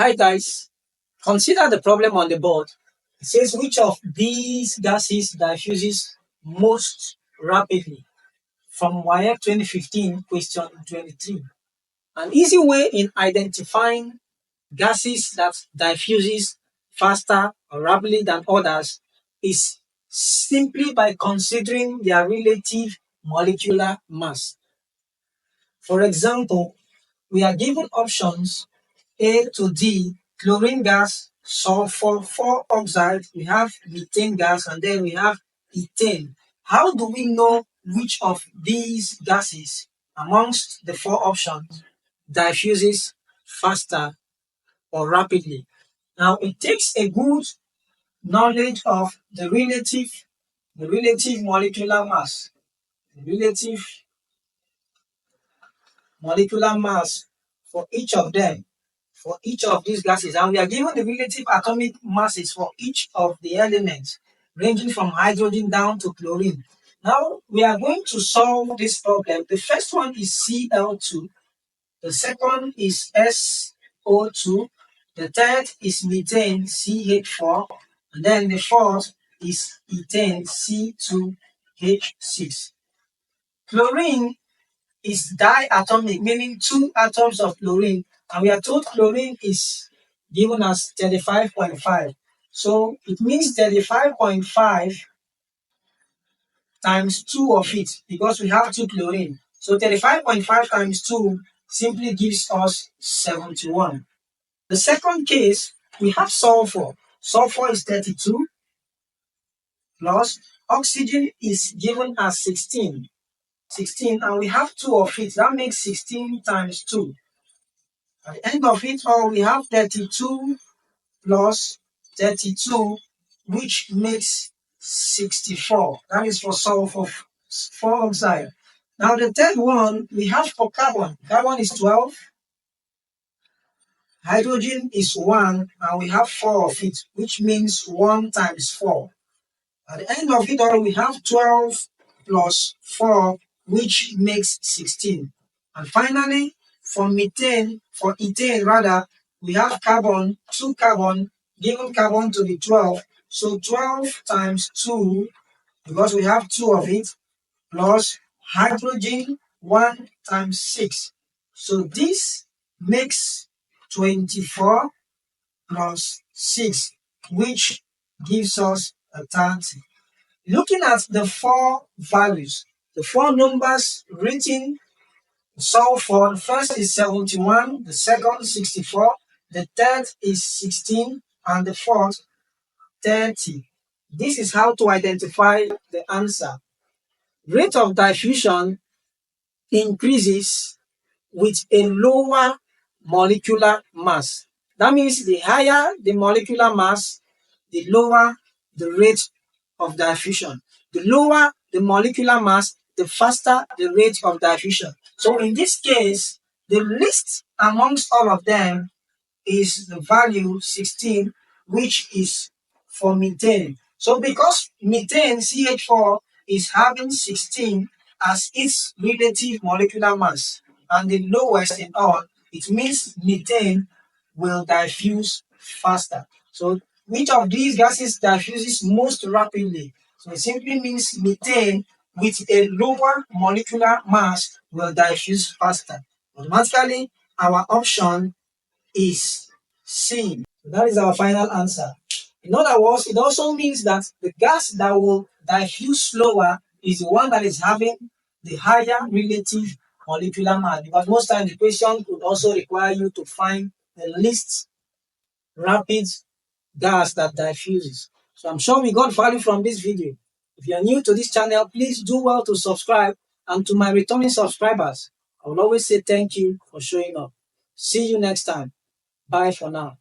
Alright guys, consider the problem on the board. It says which of these gases diffuses most rapidly from WIEC 2015 question 23. An easy way in identifying gases that diffuses faster or rapidly than others is simply by considering their relative molecular mass. For example, we are given options A to D, chlorine gas, sulfur 4 oxide, we have methane gas, and then we have ethane. How do we know which of these gases amongst the 4 options diffuses faster or rapidly? Now, it takes a good knowledge of the relative molecular mass, the relative molecular mass for each of them, for each of these gases, and we are given the relative atomic masses for each of the elements, ranging from hydrogen down to chlorine. Now, we are going to solve this problem. The first one is Cl2, the second is SO2, the third is methane, CH4, and then the fourth is ethane, C2H6. Chlorine is diatomic, meaning 2 atoms of chlorine, and we are told chlorine is given as 35.5. So it means 35.5 times 2 of it, because we have 2 chlorine. So 35.5 times 2 simply gives us 71. The second case, we have sulfur. Sulfur is 32 plus oxygen is given as 16, and we have 2 of it. That makes 16 times 2. At the end of it all, we have 32 plus 32, which makes 64. That is for sulfur 4 oxide. Now the third one we have for carbon. Carbon is 12, hydrogen is 1, and we have 4 of it, which means 1 times 4. At the end of it all, we have 12 plus 4, which makes 16. And finally, for ethane rather, we have carbon, 2 carbon, given carbon to the 12. So 12 times 2, because we have 2 of it, plus hydrogen 1 times 6. So this makes 24 plus 6, which gives us a 30. Looking at the 4 values, the 4 numbers written, sulfur, the first is 71, the second 64, the third is 16, and the fourth 30. This is how to identify the answer. Rate of diffusion increases with a lower molecular mass. That means the higher the molecular mass, the lower the rate of diffusion. The lower the molecular mass, the faster the rate of diffusion. So in this case, the least amongst all of them is the value 16, which is for methane. So because methane, CH4, is having 16 as its relative molecular mass and the lowest in all, it means methane will diffuse faster. So which of these gases diffuses most rapidly? So it simply means methane with a lower molecular mass will diffuse faster. Automatically, our option is C. So that is our final answer. In other words, it also means that the gas that will diffuse slower is the one that is having the higher relative molecular mass, because most times the question could also require you to find the least rapid gas that diffuses. So I'm sure we got value from this video. If you are new to this channel, please do well to subscribe, and to my returning subscribers, I will always say thank you for showing up. See you next time. Bye for now.